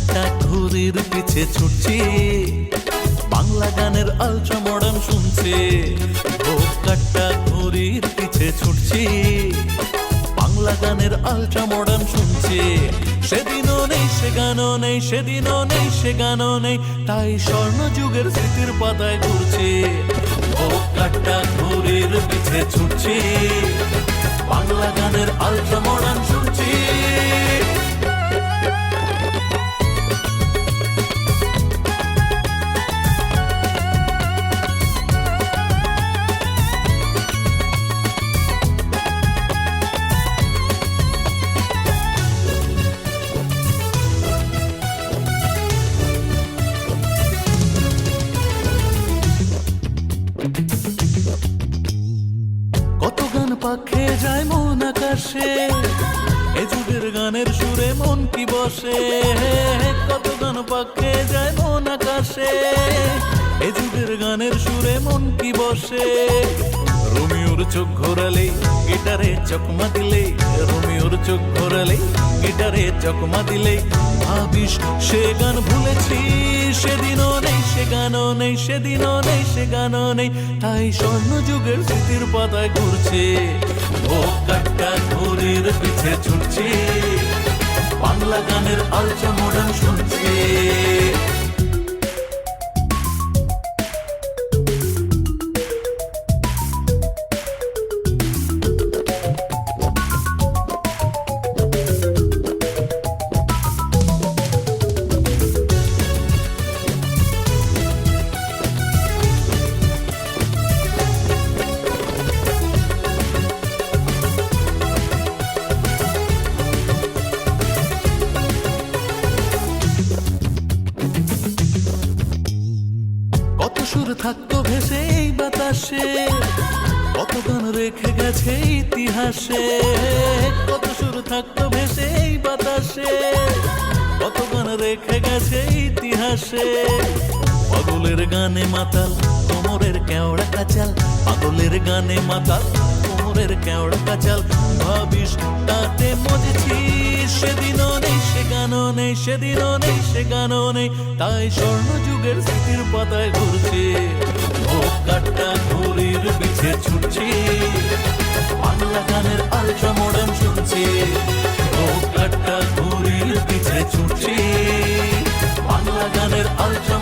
কাটা ঘুড়ির পিছে ছুটছি, বাংলা গানের আলট্রা মডার্ন শুনছি। ও কাটা ঘুড়ির পিছে ছুটছি, বাংলা গানের আলট্রা মডার্ন শুনছি। সেদিনও নেই সে গানও নেই, সেদিনও নেই সে গানও নেই, তাই স্বর্ণ যুগের স্মৃতির পাতায় ঘুরছি। ও কাটা ঘুড়ির পিছে ছুটছি, বাংলা গানের আলট্রা মডার্ন শুনছি। কত গান পাখে যায় মন আকাশে, এ যুগের গানের সুরে মন কি বসে। কত গান পাখে যায় মন আকাশে, এ যুগের গানের সুরে মন কি বসে। রোমিওর চোখ ঘোরালে গিটারে চকমা দিলে, রোমিওর চোখ ঘোরালে গিটারে চকমা দিলে, ভাবিস সে গান ভুলেছি। সেদিনও নেই সে গানও নেই, সেদিনও নেই সে গানও নেই, তাই স্বর্ণ যুগের স্মৃতির পাতায় ঘুরছে। ও কাটা ঘুড়ির পিছে ছুটছি, বাংলা গানের আলট্রা মডার্ন শুনছি। কত সুর থাকতো ভেসে এই বাতাসে, কত গান রেখে গেছে ইতিহাসে। কত সুর থাকতো ভেসে এই বাতাসে, কত গান রেখে গেছে ইতিহাসে। পাগলের গানে মাতাল কোমরের কেওড়া কাচাল, পাগলের গানে মাতাল কোমরের কেওড়া কাচাল, ভাবিস তাতে মজেছি। সেদিনও নেই সে গানও নেই, সেদিনও নেই সে গানও নেই, তাই স্বর্ণ যুগের স্মৃতির পাতায় ঘুরছে। ও কাটা ঘুড়ির পিছে ছুটছি, বাংলা গানের আলট্রা মডার্ন শুনছি। ও কাটা ঘুড়ির পিছে ছুটছি, বাংলা গানের আলট্রা